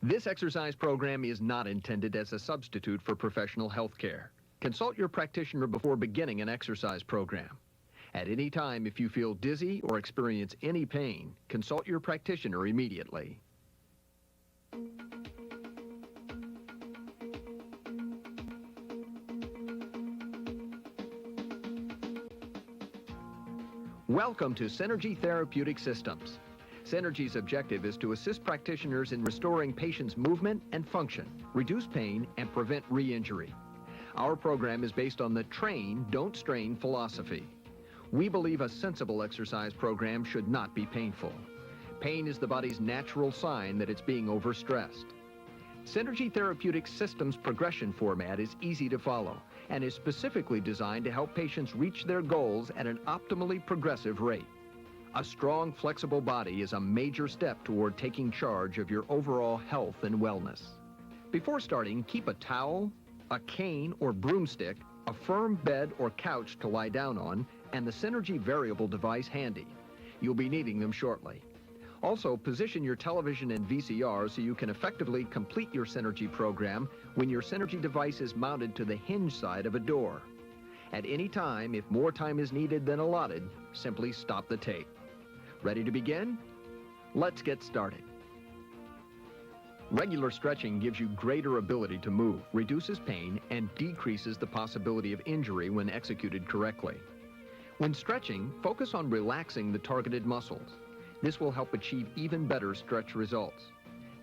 This exercise program is not intended as a substitute for professional health care. Consult your practitioner before beginning an exercise program. At any time, if you feel dizzy or experience any pain, consult your practitioner immediately. Welcome to Synergy Therapeutic Systems. Synergy's objective is to assist practitioners in restoring patients' movement and function, reduce pain, and prevent re-injury. Our program is based on the train, don't strain philosophy. We believe a sensible exercise program should not be painful. Pain is the body's natural sign that it's being overstressed. Synergy Therapeutic Systems progression format is easy to follow and is specifically designed to help patients reach their goals at an optimally progressive rate. A strong, flexible body is a major step toward taking charge of your overall health and wellness. Before starting, keep a towel, a cane or broomstick, a firm bed or couch to lie down on, and the Synergy variable device handy. You'll be needing them shortly. Also, position your television and VCR so you can effectively complete your Synergy program when your Synergy device is mounted to the hinge side of a door. At any time, if more time is needed than allotted, simply stop the tape. Ready to begin? Let's get started. Regular stretching gives you greater ability to move, reduces pain, and decreases the possibility of injury when executed correctly. When stretching, focus on relaxing the targeted muscles. This will help achieve even better stretch results.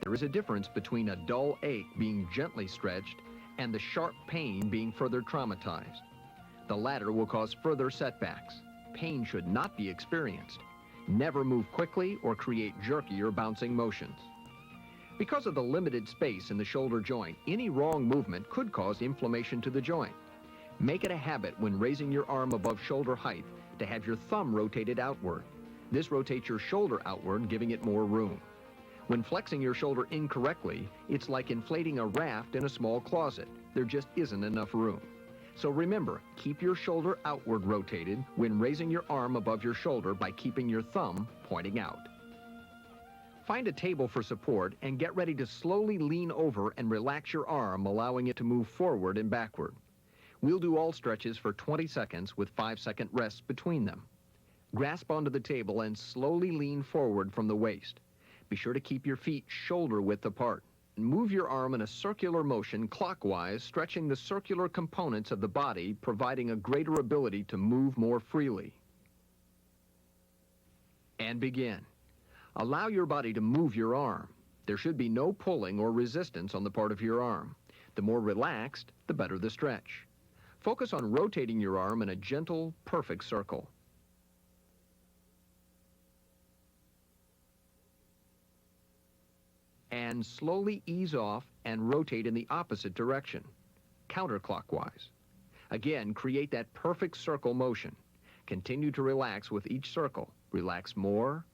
There is a difference between a dull ache being gently stretched and the sharp pain being further traumatized. The latter will cause further setbacks. Pain should not be experienced. Never move quickly or create jerky or bouncing motions. Because of the limited space in the shoulder joint, any wrong movement could cause inflammation to the joint. Make it a habit when raising your arm above shoulder height to have your thumb rotated outward. This rotates your shoulder outward, giving it more room. When flexing your shoulder incorrectly, it's like inflating a raft in a small closet. There just isn't enough room. So remember, keep your shoulder outward rotated when raising your arm above your shoulder by keeping your thumb pointing out. Find a table for support and get ready to slowly lean over and relax your arm, allowing it to move forward and backward. We'll do all stretches for 20 seconds with 5-second rests between them. Grasp onto the table and slowly lean forward from the waist. Be sure to keep your feet shoulder width apart. Move your arm in a circular motion clockwise, stretching the circular components of the body, providing a greater ability to move more freely. And begin. Allow your body to move your arm. There should be no pulling or resistance on the part of your arm. The more relaxed, the better the stretch. Focus on rotating your arm in a gentle, perfect circle. And slowly ease off and rotate in the opposite direction, counterclockwise. Again, create that perfect circle motion. Continue to relax with each circle. Relax more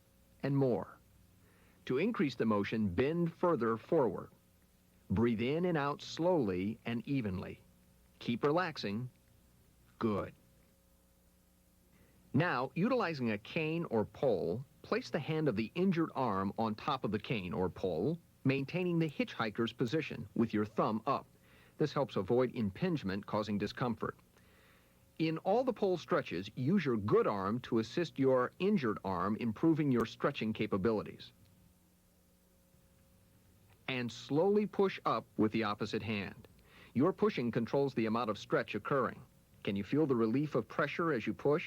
and more. To increase the motion, bend further forward. Breathe in and out slowly and evenly. Keep relaxing. Good. Now, utilizing a cane or pole, place the hand of the injured arm on top of the cane or pole, maintaining the hitchhiker's position with your thumb up. This helps avoid impingement causing discomfort. In all the pole stretches, use your good arm to assist your injured arm, improving your stretching capabilities. And slowly push up with the opposite hand. Your pushing controls the amount of stretch occurring. Can you feel the relief of pressure as you push?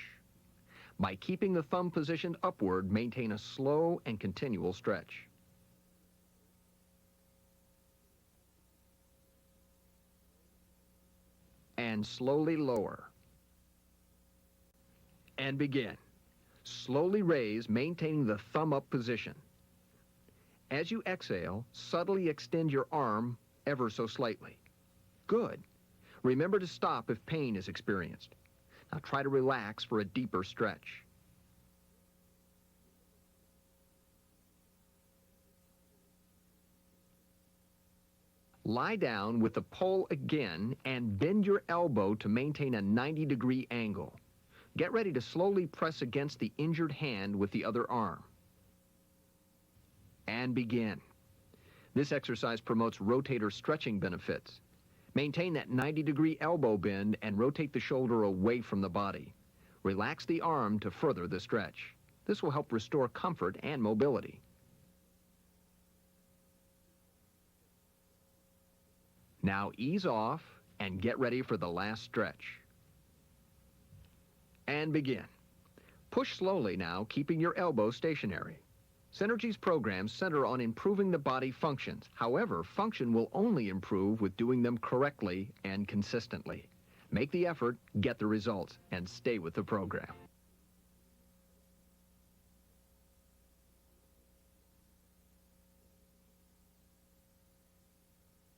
By keeping the thumb positioned upward, maintain a slow and continual stretch. And slowly lower. And begin. Slowly raise, maintaining the thumb up position. As you exhale, subtly extend your arm ever so slightly. Good. Remember to stop if pain is experienced. Now try to relax for a deeper stretch. Lie down with the pole again and bend your elbow to maintain a 90-degree angle. Get ready to slowly press against the injured hand with the other arm. And begin. This exercise promotes rotator stretching benefits. Maintain that 90-degree elbow bend and rotate the shoulder away from the body. Relax the arm to further the stretch. This will help restore comfort and mobility. Now ease off and get ready for the last stretch. And begin. Push slowly now, keeping your elbow stationary. Synergy's programs center on improving the body functions. However, function will only improve with doing them correctly and consistently. Make the effort, get the results, and stay with the program.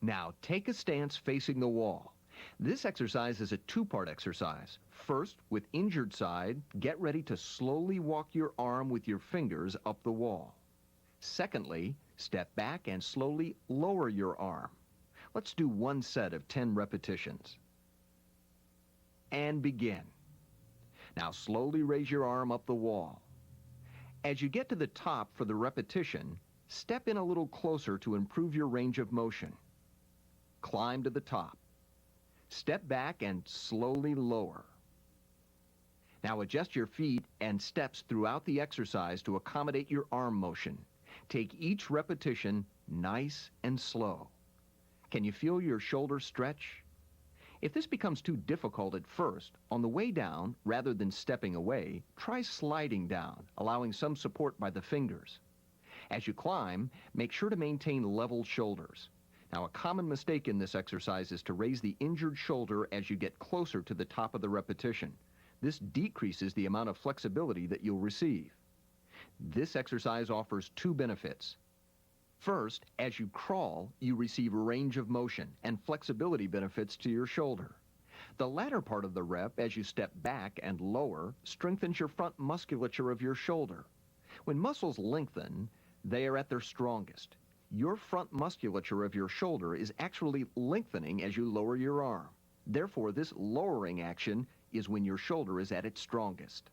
Now, take a stance facing the wall. This exercise is a two-part exercise. First, with injured side, get ready to slowly walk your arm with your fingers up the wall. Secondly, step back and slowly lower your arm. Let's do one set of 10 repetitions. And begin. Now slowly raise your arm up the wall. As you get to the top for the repetition, step in a little closer to improve your range of motion. Climb to the top. Step back and slowly lower. Now adjust your feet and steps throughout the exercise to accommodate your arm motion. Take each repetition nice and slow. Can you feel your shoulder stretch? If this becomes too difficult at first, on the way down, rather than stepping away, try sliding down, allowing some support by the fingers. As you climb, make sure to maintain level shoulders. Now, a common mistake in this exercise is to raise the injured shoulder as you get closer to the top of the repetition. This decreases the amount of flexibility that you'll receive. This exercise offers two benefits. First, as you crawl, you receive range of motion and flexibility benefits to your shoulder. The latter part of the rep, as you step back and lower, strengthens your front musculature of your shoulder. When muscles lengthen, they are at their strongest. Your front musculature of your shoulder is actually lengthening as you lower your arm. Therefore, this lowering action is when your shoulder is at its strongest.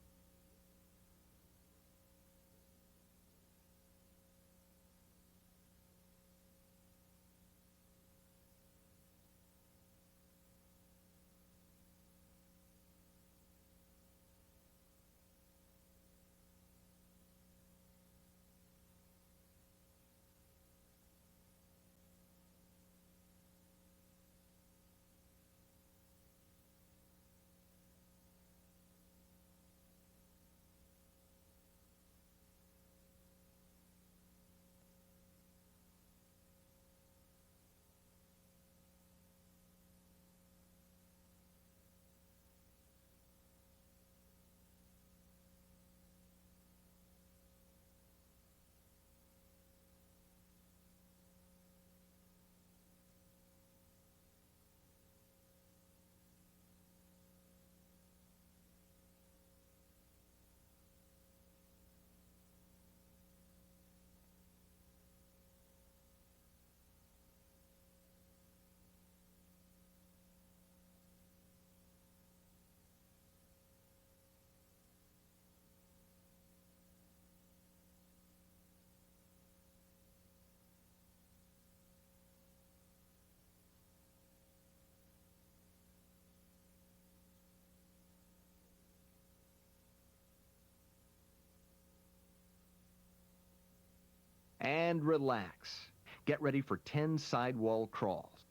And relax. Get ready for 10 sidewall crawls.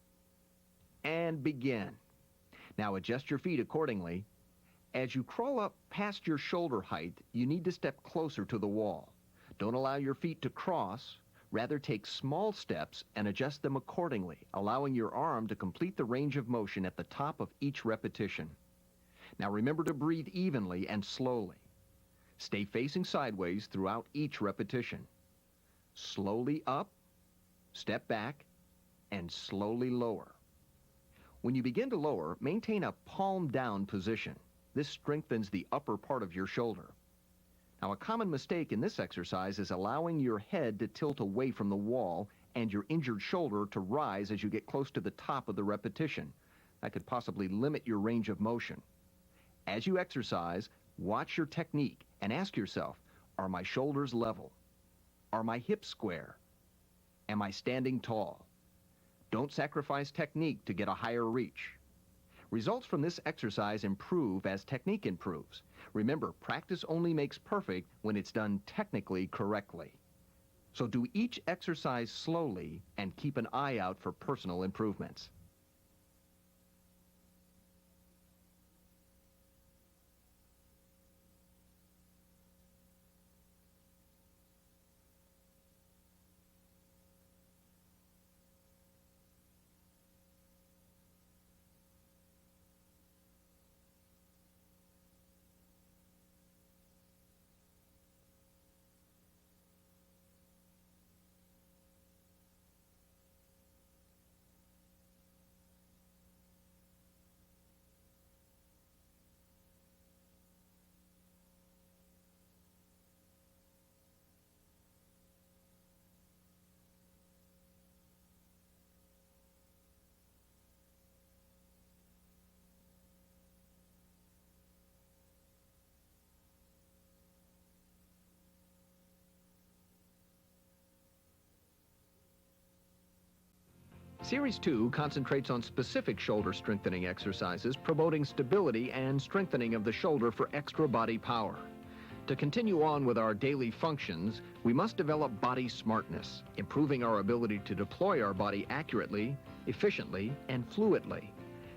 And begin. Now adjust your feet accordingly. As you crawl up past your shoulder height, you need to step closer to the wall. Don't allow your feet to cross. Rather, take small steps and adjust them accordingly, allowing your arm to complete the range of motion at the top of each repetition. Now remember to breathe evenly and slowly. Stay facing sideways throughout each repetition. Slowly up, step back, and slowly lower. When you begin to lower, maintain a palm down position. This strengthens the upper part of your shoulder. Now, a common mistake in this exercise is allowing your head to tilt away from the wall and your injured shoulder to rise as you get close to the top of the repetition. That could possibly limit your range of motion. As you exercise, watch your technique and ask yourself, are my shoulders level? Are my hips square? Am I standing tall? Don't sacrifice technique to get a higher reach. Results from this exercise improve as technique improves. Remember, practice only makes perfect when it's done technically correctly. So do each exercise slowly and keep an eye out for personal improvements. Series 2 concentrates on specific shoulder strengthening exercises, promoting stability and strengthening of the shoulder for extra body power. To continue on with our daily functions, we must develop body smartness, improving our ability to deploy our body accurately, efficiently, and fluidly.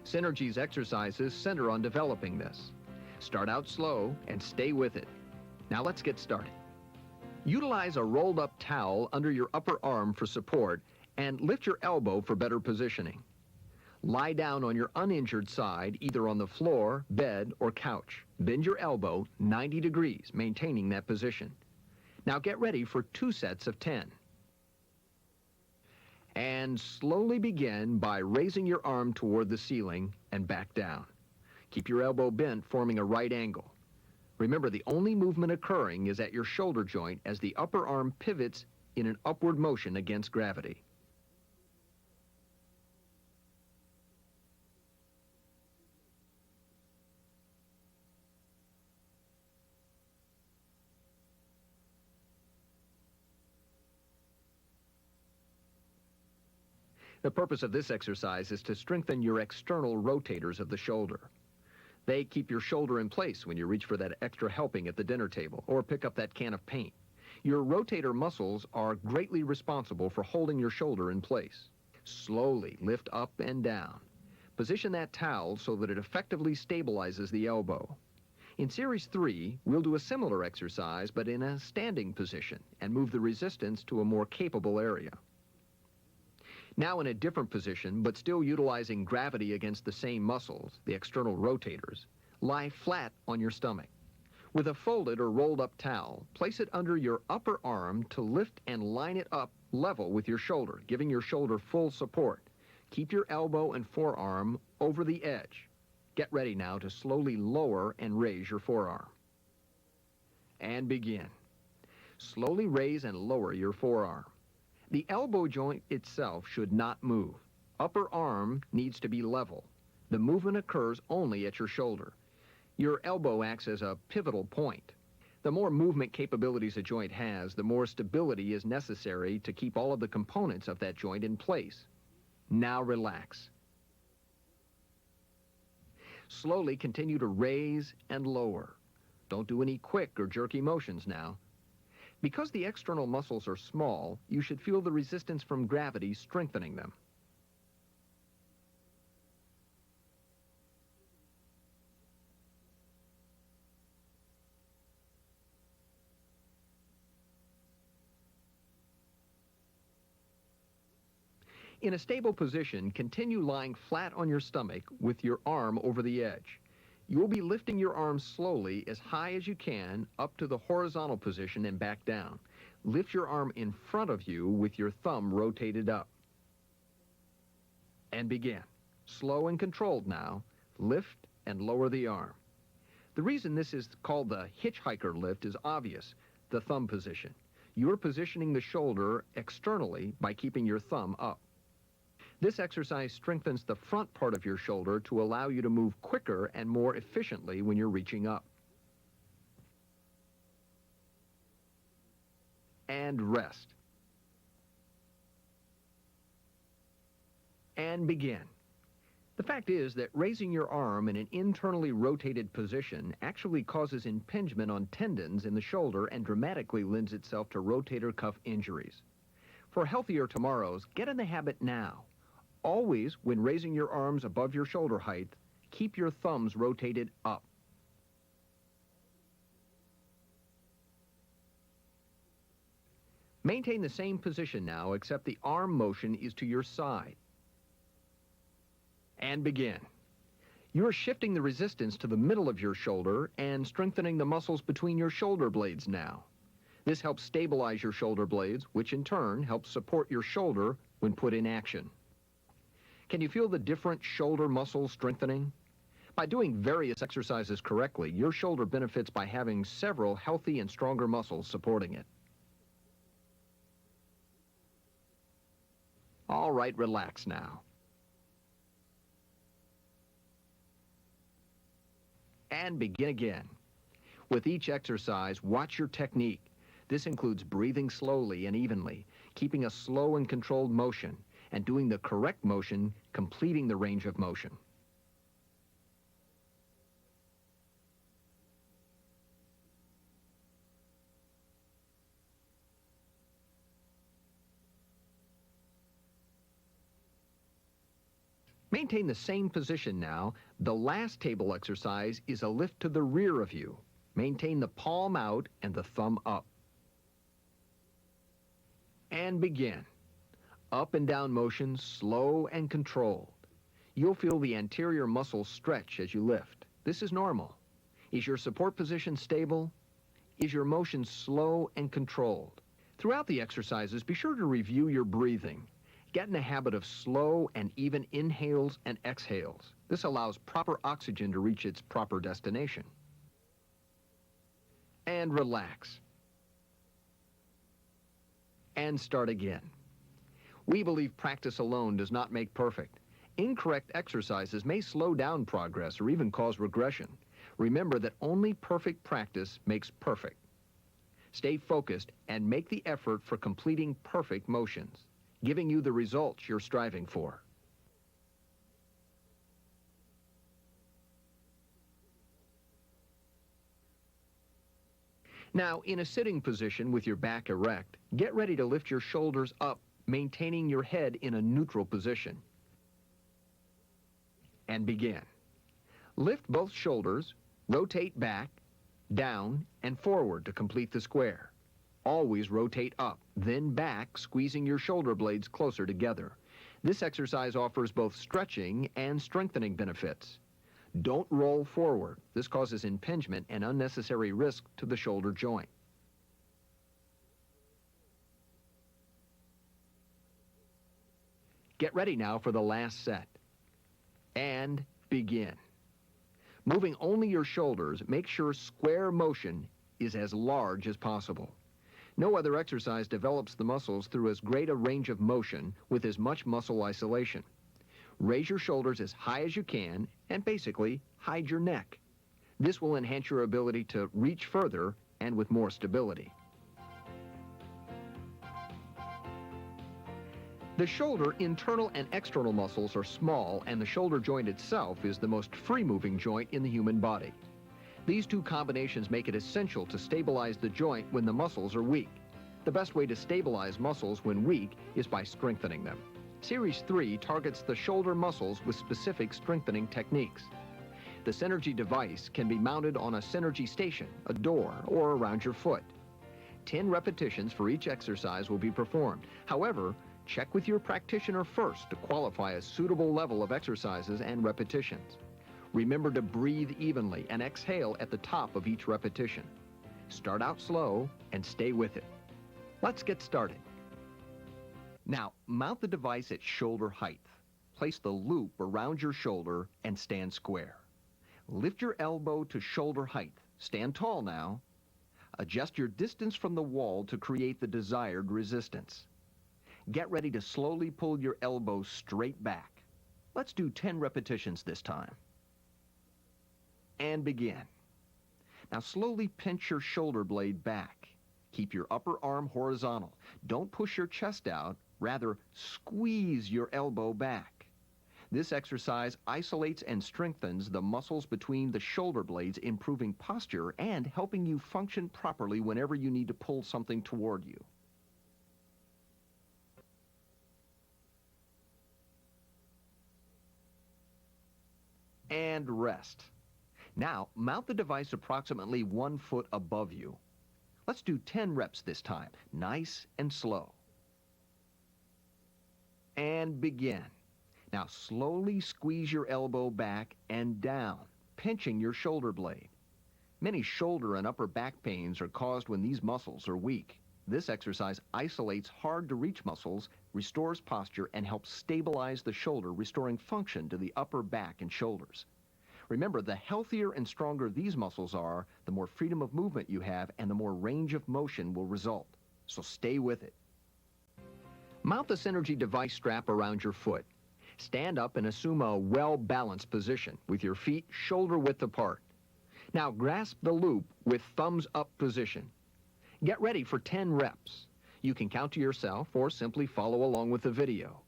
Synergy's exercises center on developing this. Start out slow and stay with it. Now let's get started. Utilize a rolled-up towel under your upper arm for support and lift your elbow for better positioning. Lie down on your uninjured side, either on the floor, bed, or couch. Bend your elbow 90 degrees, maintaining that position. Now get ready for 2 sets of 10. And slowly begin by raising your arm toward the ceiling and back down. Keep your elbow bent, forming a right angle. Remember, the only movement occurring is at your shoulder joint as the upper arm pivots in an upward motion against gravity. The purpose of this exercise is to strengthen your external rotators of the shoulder. They keep your shoulder in place when you reach for that extra helping at the dinner table or pick up that can of paint. Your rotator muscles are greatly responsible for holding your shoulder in place. Slowly lift up and down. Position that towel so that it effectively stabilizes the elbow. In Series 3, we'll do a similar exercise but in a standing position and move the resistance to a more capable area. Now in a different position, but still utilizing gravity against the same muscles, the external rotators, lie flat on your stomach. With a folded or rolled up towel, place it under your upper arm to lift and line it up level with your shoulder, giving your shoulder full support. Keep your elbow and forearm over the edge. Get ready now to slowly lower and raise your forearm. And begin. Slowly raise and lower your forearm. The elbow joint itself should not move. Upper arm needs to be level. The movement occurs only at your shoulder. Your elbow acts as a pivotal point. The more movement capabilities a joint has, the more stability is necessary to keep all of the components of that joint in place. Now relax. Slowly continue to raise and lower. Don't do any quick or jerky motions now. Because the external muscles are small, you should feel the resistance from gravity strengthening them. In a stable position, continue lying flat on your stomach with your arm over the edge. You will be lifting your arms slowly as high as you can up to the horizontal position and back down. Lift your arm in front of you with your thumb rotated up. And begin. Slow and controlled now. Lift and lower the arm. The reason this is called the hitchhiker lift is obvious, the thumb position. You're positioning the shoulder externally by keeping your thumb up. This exercise strengthens the front part of your shoulder to allow you to move quicker and more efficiently when you're reaching up. And rest. And begin. The fact is that raising your arm in an internally rotated position actually causes impingement on tendons in the shoulder and dramatically lends itself to rotator cuff injuries. For healthier tomorrows, get in the habit now. Always, when raising your arms above your shoulder height, keep your thumbs rotated up. Maintain the same position now, except the arm motion is to your side. And begin. You're shifting the resistance to the middle of your shoulder and strengthening the muscles between your shoulder blades now. This helps stabilize your shoulder blades, which in turn helps support your shoulder when put in action. Can you feel the different shoulder muscles strengthening? By doing various exercises correctly, your shoulder benefits by having several healthy and stronger muscles supporting it. All right, relax now. And begin again. With each exercise, watch your technique. This includes breathing slowly and evenly, keeping a slow and controlled motion, and doing the correct motion, completing the range of motion. Maintain the same position now. The last table exercise is a lift to the rear of you. Maintain the palm out and the thumb up. And begin. Up and down motion, slow and controlled. You'll feel the anterior muscles stretch as you lift. This is normal. Is your support position stable? Is your motion slow and controlled? Throughout the exercises, be sure to review your breathing. Get in the habit of slow and even inhales and exhales. This allows proper oxygen to reach its proper destination. And relax. And start again. We believe practice alone does not make perfect. Incorrect exercises may slow down progress or even cause regression. Remember that only perfect practice makes perfect. Stay focused and make the effort for completing perfect motions, giving you the results you're striving for. Now, in a sitting position with your back erect, get ready to lift your shoulders up, maintaining your head in a neutral position. And begin. Lift both shoulders, rotate back, down, and forward to complete the square. Always rotate up, then back, squeezing your shoulder blades closer together. This exercise offers both stretching and strengthening benefits. Don't roll forward. This causes impingement and unnecessary risk to the shoulder joint. Get ready now for the last set. And begin. Moving only your shoulders, make sure square motion is as large as possible. No other exercise develops the muscles through as great a range of motion with as much muscle isolation. Raise your shoulders as high as you can and basically hide your neck. This will enhance your ability to reach further and with more stability. The shoulder internal and external muscles are small, and the shoulder joint itself is the most free-moving joint in the human body. These two combinations make it essential to stabilize the joint when the muscles are weak. The best way to stabilize muscles when weak is by strengthening them. Series 3 targets the shoulder muscles with specific strengthening techniques. The Synergy device can be mounted on a Synergy station, a door, or around your foot. 10 repetitions for each exercise will be performed. However, check with your practitioner first to qualify a suitable level of exercises and repetitions. Remember to breathe evenly and exhale at the top of each repetition. Start out slow and stay with it. Let's get started. Now, mount the device at shoulder height. Place the loop around your shoulder and stand square. Lift your elbow to shoulder height. Stand tall now. Adjust your distance from the wall to create the desired resistance. Get ready to slowly pull your elbow straight back. Let's do 10 repetitions this time. And begin. Now slowly pinch your shoulder blade back. Keep your upper arm horizontal. Don't push your chest out. Rather, squeeze your elbow back. This exercise isolates and strengthens the muscles between the shoulder blades, improving posture and helping you function properly whenever you need to pull something toward you. And rest. Now, mount the device approximately 1 foot above you. Let's do 10 reps this time, nice and slow. And begin. Now slowly squeeze your elbow back and down, pinching your shoulder blade. Many shoulder and upper back pains are caused when these muscles are weak. This exercise isolates hard-to-reach muscles, restores posture, and helps stabilize the shoulder, restoring function to the upper back and shoulders. Remember, the healthier and stronger these muscles are, the more freedom of movement you have, and the more range of motion will result. So stay with it. Mount the Synergy device strap around your foot. Stand up and assume a well-balanced position with your feet shoulder-width apart. Now grasp the loop with thumbs-up position. Get ready for 10 reps. You can count to yourself or simply follow along with the video.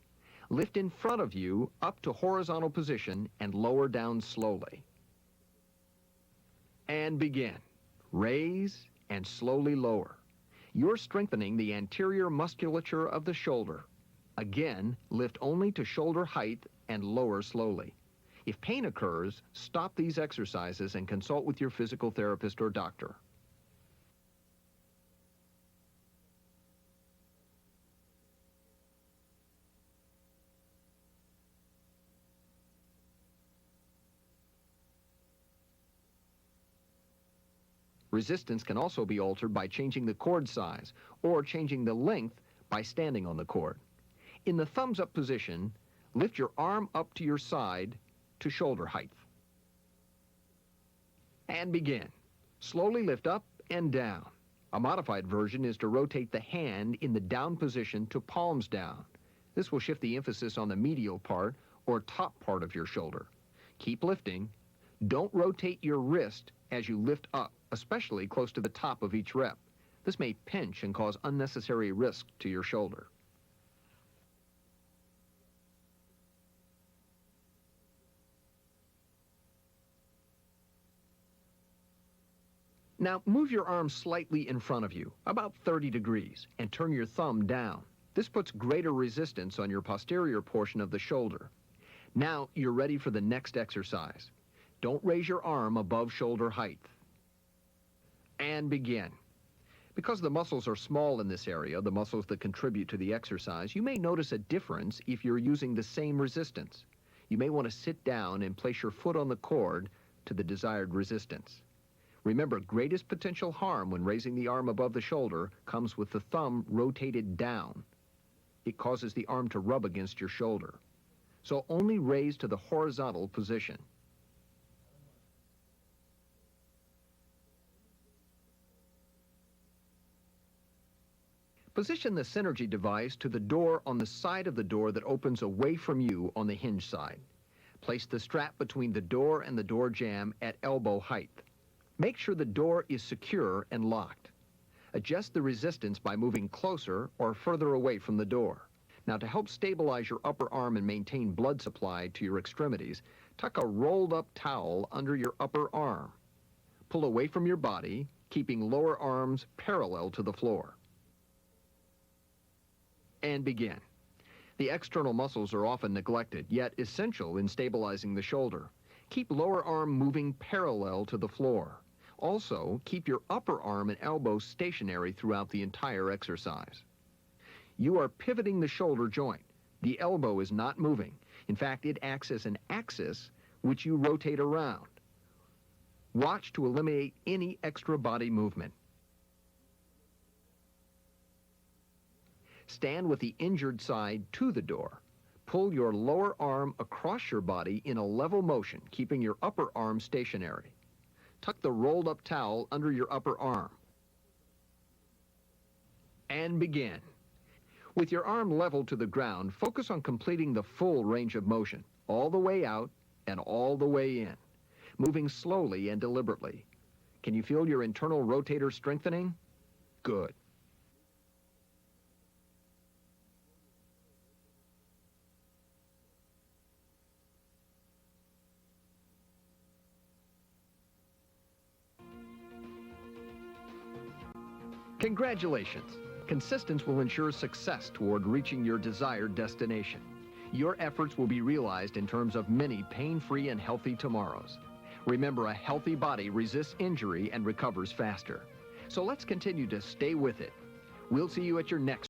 Lift in front of you up to horizontal position and lower down slowly. And begin. Raise and slowly lower. You're strengthening the anterior musculature of the shoulder. Again, lift only to shoulder height and lower slowly. If pain occurs, stop these exercises and consult with your physical therapist or doctor. Resistance can also be altered by changing the cord size or changing the length by standing on the cord. In the thumbs-up position, lift your arm up to your side to shoulder height. And begin. Slowly lift up and down. A modified version is to rotate the hand in the down position to palms down. This will shift the emphasis on the medial part or top part of your shoulder. Keep lifting. Don't rotate your wrist as you lift up, especially close to the top of each rep. This may pinch and cause unnecessary risk to your shoulder. Now move your arm slightly in front of you, about 30 degrees, and turn your thumb down. This puts greater resistance on your posterior portion of the shoulder. Now you're ready for the next exercise. Don't raise your arm above shoulder height. And begin. Because the muscles are small in this area, the muscles that contribute to the exercise, you may notice a difference if you're using the same resistance. You may want to sit down and place your foot on the cord to the desired resistance. Remember, greatest potential harm when raising the arm above the shoulder comes with the thumb rotated down. It causes the arm to rub against your shoulder. So only raise to the horizontal position. Position the Synergy device to the door on the side of the door that opens away from you on the hinge side. Place the strap between the door and the door jamb at elbow height. Make sure the door is secure and locked. Adjust the resistance by moving closer or further away from the door. Now, to help stabilize your upper arm and maintain blood supply to your extremities, tuck a rolled-up towel under your upper arm. Pull away from your body, keeping lower arms parallel to the floor. And begin. The external muscles are often neglected, yet essential in stabilizing the shoulder. Keep lower arm moving parallel to the floor. Also, keep your upper arm and elbow stationary throughout the entire exercise. You are pivoting the shoulder joint. The elbow is not moving. In fact, it acts as an axis which you rotate around. Watch to eliminate any extra body movement. Stand with the injured side to the door. Pull your lower arm across your body in a level motion, keeping your upper arm stationary. Tuck the rolled-up towel under your upper arm. And begin. With your arm level to the ground, focus on completing the full range of motion, all the way out and all the way in, moving slowly and deliberately. Can you feel your internal rotator strengthening? Good. Congratulations! Consistency will ensure success toward reaching your desired destination. Your efforts will be realized in terms of many pain-free and healthy tomorrows. Remember, a healthy body resists injury and recovers faster. So let's continue to stay with it. We'll see you at your next